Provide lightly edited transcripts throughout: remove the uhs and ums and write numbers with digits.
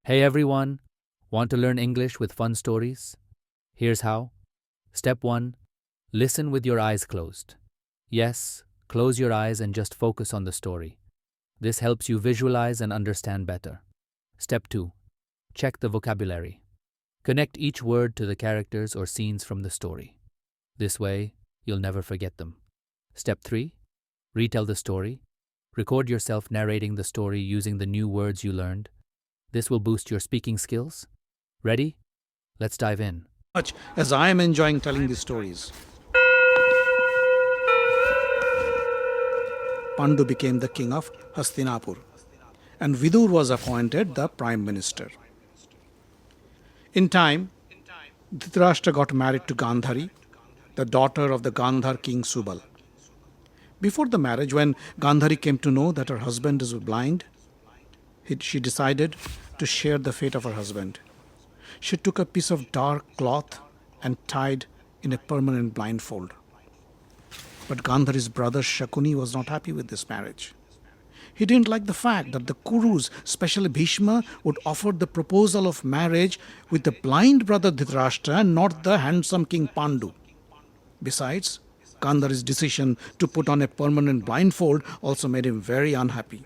Hey everyone, want to learn English with fun stories? Here's how. Step 1. Listen with your eyes closed. Yes, close your eyes and just focus on the story. This helps you visualize and understand better. Step 2. Check the vocabulary. Connect each word to the characters or scenes from the story. This way, you'll never forget them. Step 3. Retell the story. Record yourself narrating the story using the new words you learned. This will boost your speaking skills. Ready? Let's dive in. Much as I am enjoying telling these stories. Pandu became the king of Hastinapur, and Vidur was appointed the prime minister. In time, Dhritarashtra got married to Gandhari, the daughter of the Gandhar king Subal. Before the marriage, when Gandhari came to know that her husband is blind, she decided to share the fate of her husband. She took a piece of dark cloth and tied in a permanent blindfold. But Gandhari's brother Shakuni was not happy with this marriage. He didn't like the fact that the Kurus, especially Bhishma, would offer the proposal of marriage with the blind brother Dhritarashtra and not the handsome king Pandu. Besides, Gandhari's decision to put on a permanent blindfold also made him very unhappy.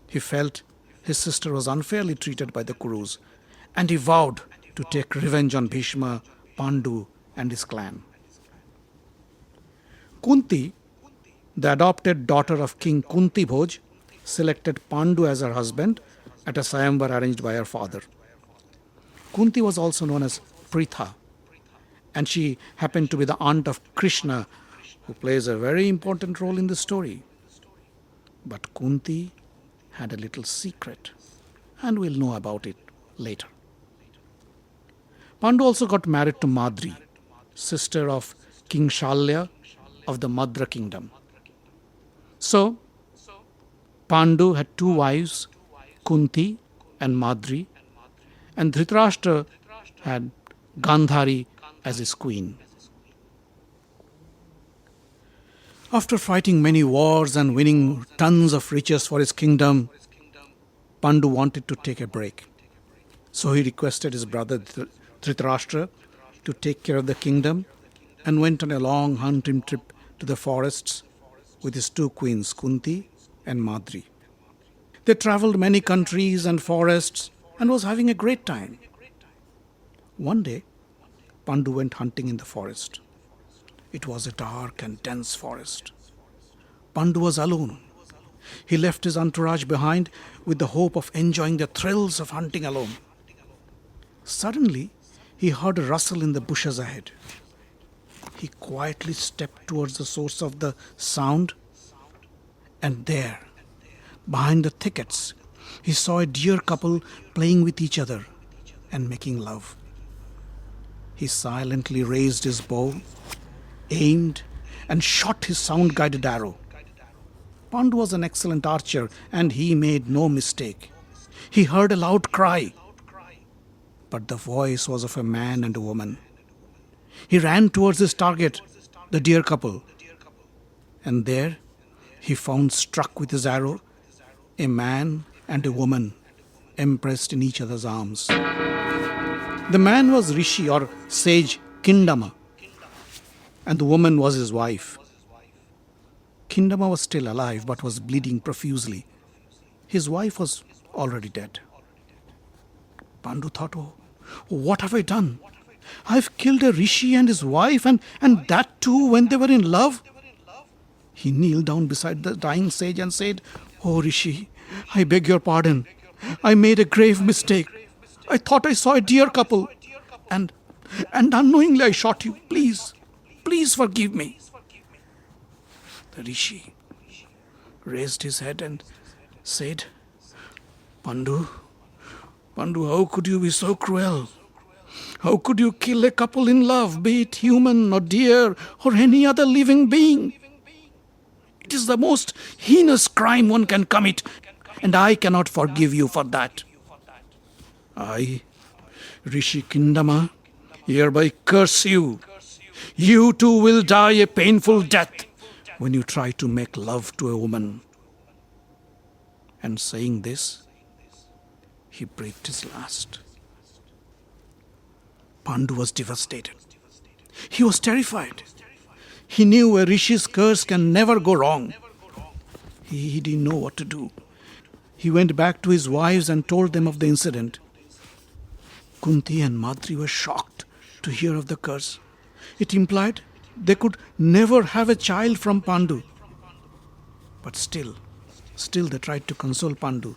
He felt his sister was unfairly treated by the Kurus, and he vowed to take revenge on Bhishma, Pandu, and his clan. Kunti, the adopted daughter of King Kunti Bhoj, selected Pandu as her husband at a Sayamvar arranged by her father. Kunti was also known as Pritha, and she happened to be the aunt of Krishna, who plays a very important role in the story. But Kunti had a little secret, and we'll know about it later. Pandu also got married to Madri, sister of King Shalya of the Madra kingdom. So, Pandu had two wives, Kunti and Madri, and Dhritarashtra had Gandhari as his queen. After fighting many wars and winning tons of riches for his kingdom, Pandu wanted to take a break. So he requested his brother Dhritarashtra to take care of the kingdom and went on a long hunting trip to the forests with his two queens, Kunti and Madri. They traveled many countries and forests and was having a great time. One day, Pandu went hunting in the forest. It was a dark and dense forest. Pandu was alone. He left his entourage behind with the hope of enjoying the thrills of hunting alone. Suddenly, he heard a rustle in the bushes ahead. He quietly stepped towards the source of the sound, and there, behind the thickets, he saw a deer couple playing with each other and making love. He silently raised his bow, aimed, and shot his sound-guided arrow. Pandu was an excellent archer, and he made no mistake. He heard a loud cry, but the voice was of a man and a woman. He ran towards his target, the deer couple, and there he found, struck with his arrow, a man and a woman embraced in each other's arms. The man was Rishi or sage Kindama, and the woman was his wife. Kindama was still alive but was bleeding profusely. His wife was already dead. Pandu thought, oh, what have I done? I've killed a rishi and his wife, and that too when they were in love. He kneeled down beside the dying sage and said, "Oh Rishi, I beg your pardon. I made a grave mistake. I thought I saw a deer couple, and unknowingly I shot you. Please forgive me." The Rishi raised his head and said, Pandu, how could you be so cruel? How could you kill a couple in love, be it human or deer or any other living being? It is the most heinous crime one can commit, and I cannot forgive you for that. I, Rishi Kindama, hereby curse you. You too will die a painful death when you try to make love to a woman. And saying this, he breathed his last. Pandu was devastated. He was terrified. He knew a rishi's curse can never go wrong. He didn't know what to do. He went back to his wives and told them of the incident. Kunti and Madri were shocked to hear of the curse. It implied they could never have a child from Pandu. But still they tried to console Pandu.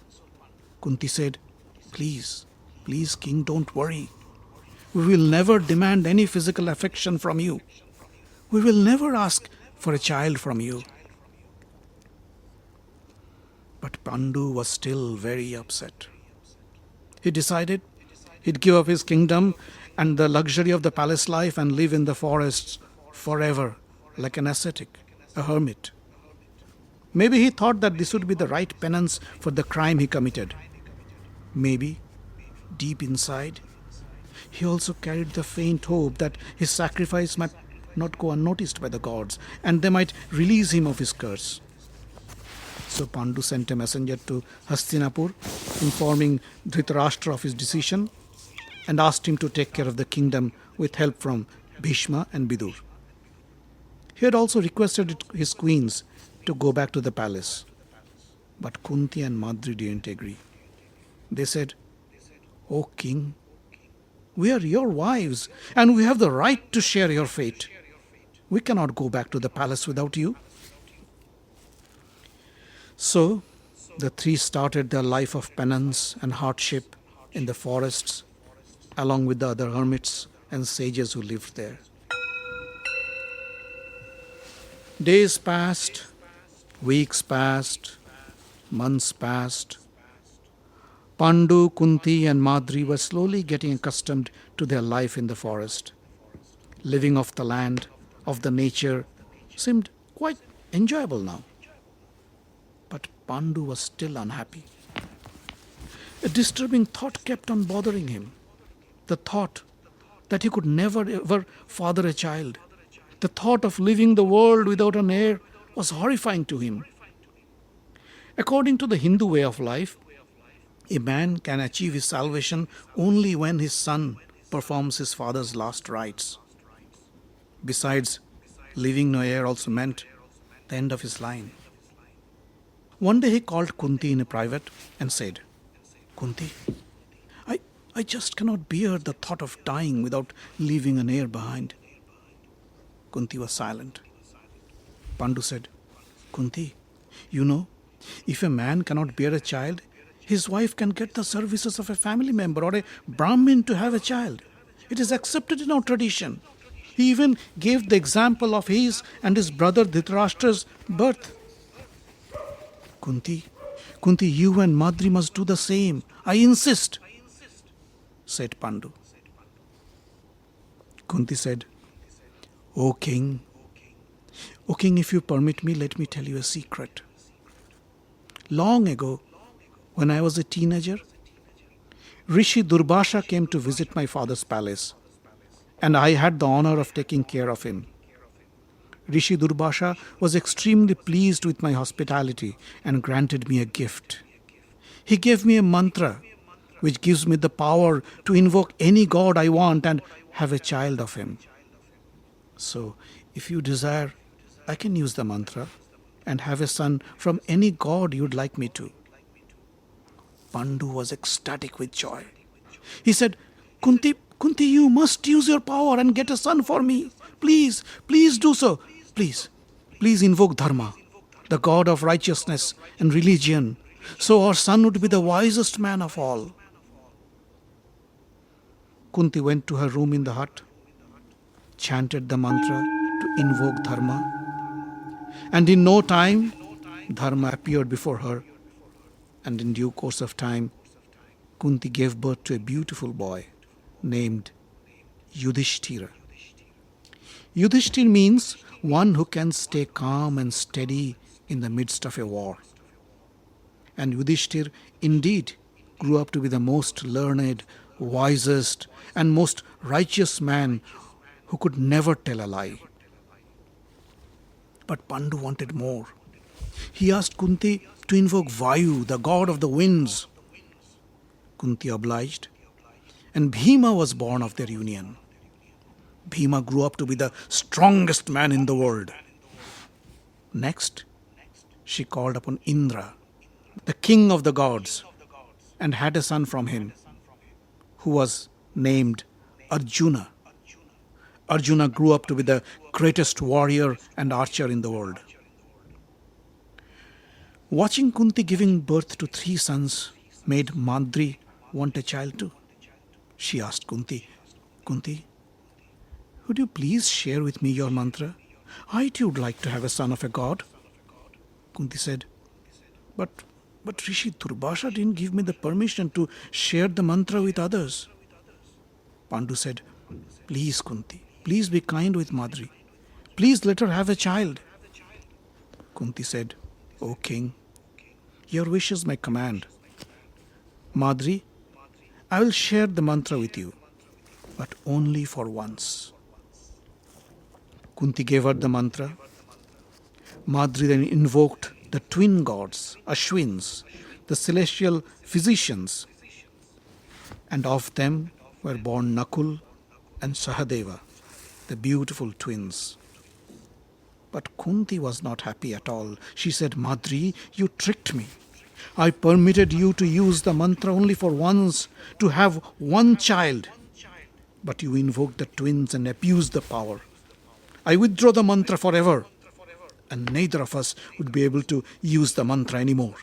Kunti said, please, king, don't worry. We will never demand any physical affection from you. We will never ask for a child from you. But Pandu was still very upset. He decided he'd give up his kingdom and the luxury of the palace life and live in the forests forever, like an ascetic, a hermit. Maybe he thought that this would be the right penance for the crime he committed. Maybe, deep inside, he also carried the faint hope that his sacrifice might not go unnoticed by the gods and they might release him of his curse. So Pandu sent a messenger to Hastinapur, informing Dhritarashtra of his decision and asked him to take care of the kingdom with help from Bhishma and Vidur. He had also requested his queens to go back to the palace. But Kunti and Madri didn't agree. They said, "O king, we are your wives and we have the right to share your fate. We cannot go back to the palace without you." So the three started their life of penance and hardship in the forests, along with the other hermits and sages who lived there. Days passed, weeks passed, months passed. Pandu, Kunti and Madri were slowly getting accustomed to their life in the forest. Living off the land, of the nature, seemed quite enjoyable now. But Pandu was still unhappy. A disturbing thought kept on bothering him. The thought that he could never ever father a child. The thought of leaving the world without an heir was horrifying to him. According to the Hindu way of life, a man can achieve his salvation only when his son performs his father's last rites. Besides, leaving no heir also meant the end of his line. One day he called Kunti in a private and said, "Kunti, I just cannot bear the thought of dying without leaving an heir behind." Kunti was silent. Pandu said, "Kunti, you know, if a man cannot bear a child, his wife can get the services of a family member or a Brahmin to have a child. It is accepted in our tradition." He even gave the example of his and his brother Dhritarashtra's birth. Kunti, you and Madri must do the same. I insist, said Pandu. Kunti said, O king, if you permit me, let me tell you a secret. Long ago, when I was a teenager, Rishi Durbhasha came to visit my father's palace, and I had the honor of taking care of him. Rishi Durbhasha was extremely pleased with my hospitality and granted me a gift. He gave me a mantra which gives me the power to invoke any god I want and have a child of him. So, if you desire, I can use the mantra and have a son from any god you'd like me to. Pandu was ecstatic with joy. He said, Kunti, you must use your power and get a son for me. Please do so. Please invoke Dharma, the god of righteousness and religion, so our son would be the wisest man of all. Kunti went to her room in the hut, chanted the mantra to invoke Dharma, and in no time, Dharma appeared before her, and in due course of time, Kunti gave birth to a beautiful boy named Yudhishthira. Yudhishthir means one who can stay calm and steady in the midst of a war. And Yudhishthir indeed grew up to be the most learned, wisest, and most righteous man who could never tell a lie. But Pandu wanted more. He asked Kunti to invoke Vayu, the god of the winds. Kunti obliged, and Bhima was born of their union. Bhima grew up to be the strongest man in the world. Next, she called upon Indra, the king of the gods, and had a son from him, who was named Arjuna. Arjuna grew up to be the greatest warrior and archer in the world. Watching Kunti giving birth to 3 sons made Madri want a child too. She asked Kunti, Kunti, would you please share with me your mantra? I too would like to have a son of a god. Kunti said, But Rishi Durbhasha didn't give me the permission to share the mantra with others. Pandu said, Please, Kunti, please be kind with Madri. Please let her have a child. Kunti said, O king, your wish is my command. Madri, I will share the mantra with you, but only for once. Kunti gave her the mantra. Madri then invoked the twin gods, Ashwins, the celestial physicians, and of them were born Nakul and Sahadeva, the beautiful twins. But Kunti was not happy at all. She said, Madri, you tricked me. I permitted you to use the mantra only for once, to have one child. But you invoked the twins and abused the power. I withdraw the mantra forever, and neither of us would be able to use the mantra anymore.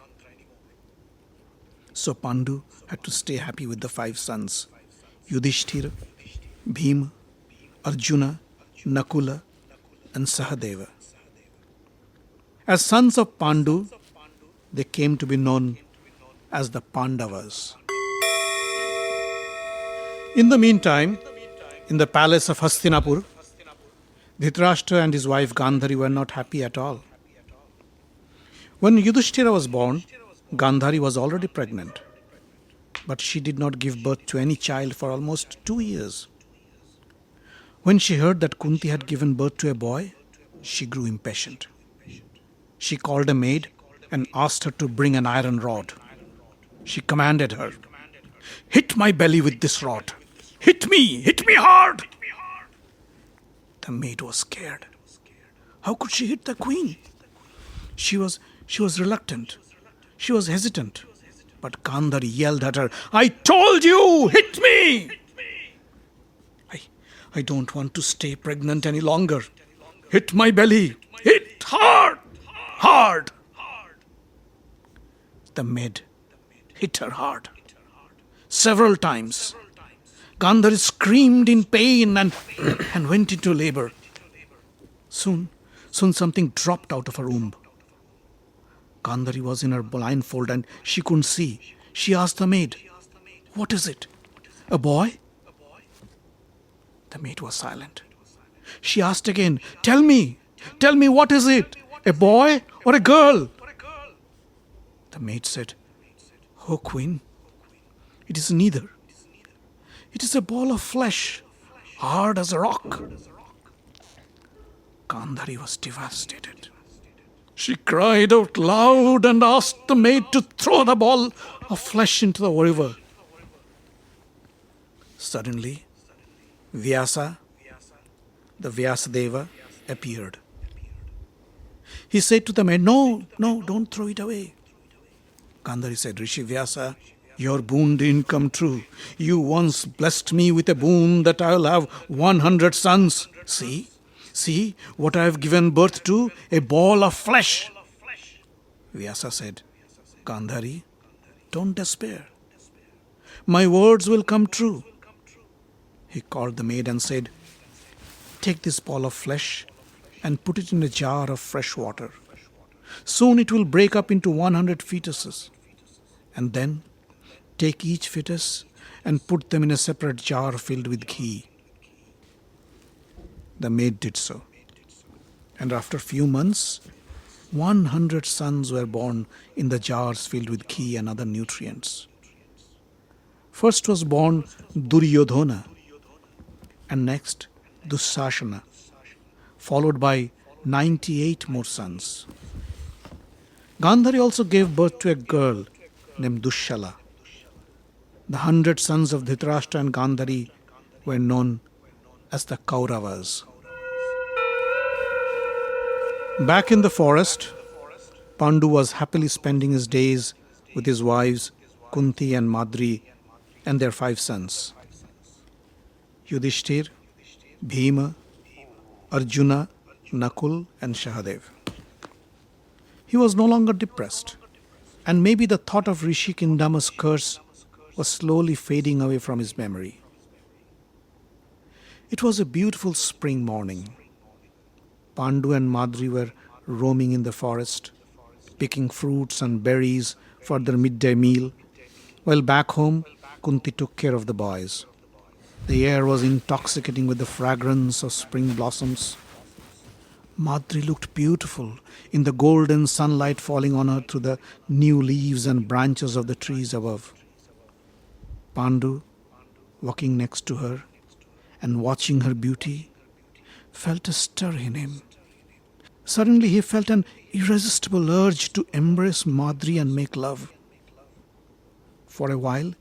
So Pandu had to stay happy with the 5 sons, Yudhishthira, Bhima, Arjuna, Nakula, and Sahadeva. As sons of Pandu, they came to be known as the Pandavas. In the meantime, in the palace of Hastinapur, Dhritarashtra and his wife Gandhari were not happy at all. When Yudhishthira was born, Gandhari was already pregnant, but she did not give birth to any child for almost 2 years. When she heard that Kunti had given birth to a boy, she grew impatient. She called a maid and asked her to bring an iron rod. She commanded her, Hit my belly with this rod. Hit me hard. The maid was scared. How could she hit the queen? She was reluctant. She was hesitant. But Gandhari yelled at her, I told you, hit me! I don't want to stay pregnant any longer. Hit my belly. Hit hard. Hard. The maid hit her hard. Several times. Gandhari screamed in pain and went into labor. Soon something dropped out of her womb. Gandhari was in her blindfold and she couldn't see. She asked the maid, What is it? A boy? The maid was silent. She asked again, Tell me, what is it? A boy or a girl? The maid said, Oh, queen, it is neither. It is a ball of flesh, hard as a rock. Gandhari was devastated. She cried out loud and asked the maid to throw the ball of flesh into the river. Suddenly, Vyasa, the Vyasadeva, appeared. He said to the maid, No, don't throw it away. Gandhari said, Rishi Vyasa, your boon didn't come true. You once blessed me with a boon that I'll have 100 sons. See what I have given birth to, a ball of flesh. Vyasa said, Gandhari, don't despair. My words will come true. He called the maid and said, Take this ball of flesh and put it in a jar of fresh water. Soon it will break up into 100 fetuses. And then take each fetus and put them in a separate jar filled with ghee. The maid did so. And after a few months, 100 sons were born in the jars filled with ghee and other nutrients. First was born Duryodhana, and next Dussasana, followed by 98 more sons. Gandhari also gave birth to a girl named Dushala. The 100 sons of Dhritarashtra and Gandhari were known as the Kauravas. Back in the forest, Pandu was happily spending his days with his wives Kunti and Madri and their 5 sons: Yudhishthir, Bhima, Arjuna, Nakul and Sahadev. He was no longer depressed, and maybe the thought of Rishi Kindama's curse was slowly fading away from his memory. It was a beautiful spring morning. Pandu and Madri were roaming in the forest, picking fruits and berries for their midday meal, while back home, Kunti took care of the boys. The air was intoxicating with the fragrance of spring blossoms. Madri looked beautiful in the golden sunlight falling on her through the new leaves and branches of the trees above. Pandu, walking next to her and watching her beauty, felt a stir in him. Suddenly he felt an irresistible urge to embrace Madri and make love. For a while,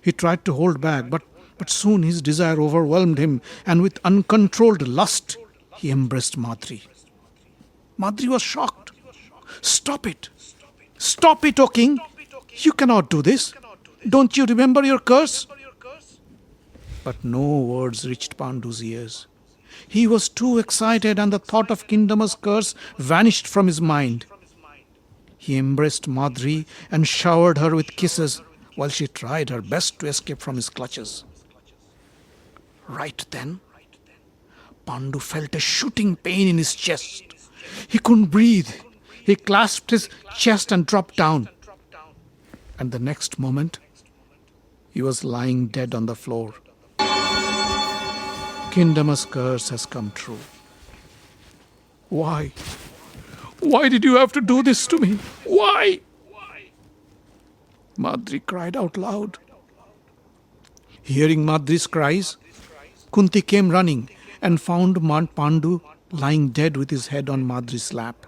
he tried to hold back, but soon his desire overwhelmed him, and with uncontrolled lust, he embraced Madri. Madri was shocked. "Stop it! Stop it, O king! You cannot do this! Don't you remember your curse?" But no words reached Pandu's ears. He was too excited, and the thought of Kindama's curse vanished from his mind. He embraced Madri and showered her with kisses while she tried her best to escape from his clutches. Right then, Pandu felt a shooting pain in his chest. He couldn't breathe. He clasped his chest and dropped down. And the next moment, he was lying dead on the floor. Kindama's curse has come true. Why? Why did you have to do this to me? Why? Madri cried out loud. Hearing Madri's cries, Kunti came running and found Pandu lying dead with his head on Madri's lap.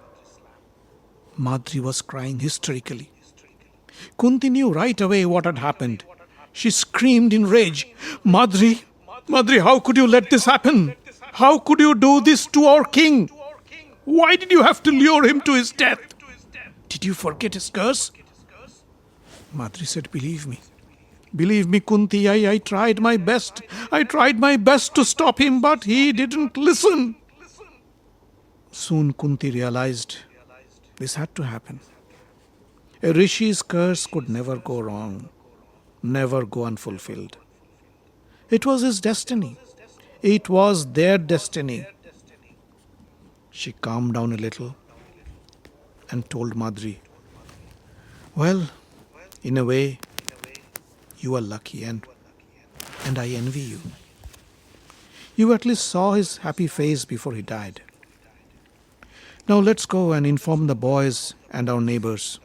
Madri was crying hysterically. Kunti knew right away what had happened. She screamed in rage, Madri, how could you let this happen? How could you do this to our king? Why did you have to lure him to his death? Did you forget his curse?" Madri said, Believe me, Kunti, I tried my best. I tried my best to stop him, but he didn't listen." Soon Kunti realized this had to happen. A rishi's curse could never go wrong, never go unfulfilled. It was his destiny. It was their destiny. She calmed down a little and told Madri, "Well, in a way, you are lucky and I envy you. You at least saw his happy face before he died. Now let's go and inform the boys and our neighbors.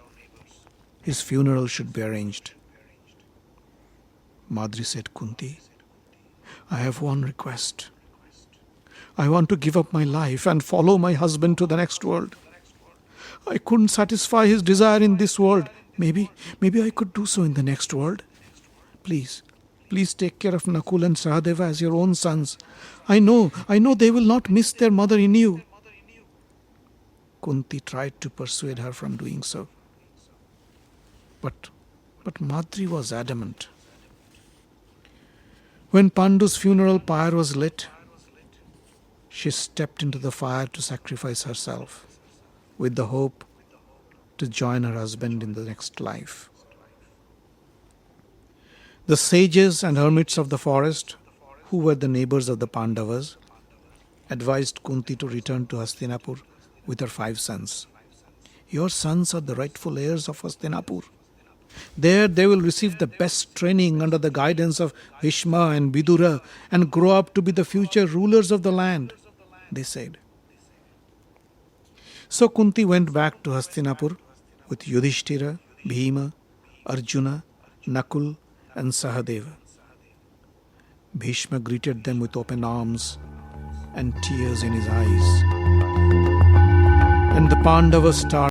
His funeral should be arranged." Madri said, "Kunti, I have one request. I want to give up my life and follow my husband to the next world. I couldn't satisfy his desire in this world. Maybe I could do so in the next world. Please take care of Nakul and Sahadeva as your own sons. I know they will not miss their mother in you." Kunti tried to persuade her from doing so. But Madri was adamant. When Pandu's funeral pyre was lit, she stepped into the fire to sacrifice herself, with the hope to join her husband in the next life. The sages and hermits of the forest, who were the neighbors of the Pandavas, advised Kunti to return to Hastinapur with her 5 sons. "Your sons are the rightful heirs of Hastinapur. There they will receive the best training under the guidance of Bhishma and Vidura and grow up to be the future rulers of the land," they said. So Kunti went back to Hastinapur with Yudhishthira, Bhima, Arjuna, Nakul and Sahadeva. Bhishma greeted them with open arms and tears in his eyes. And the Pandavas started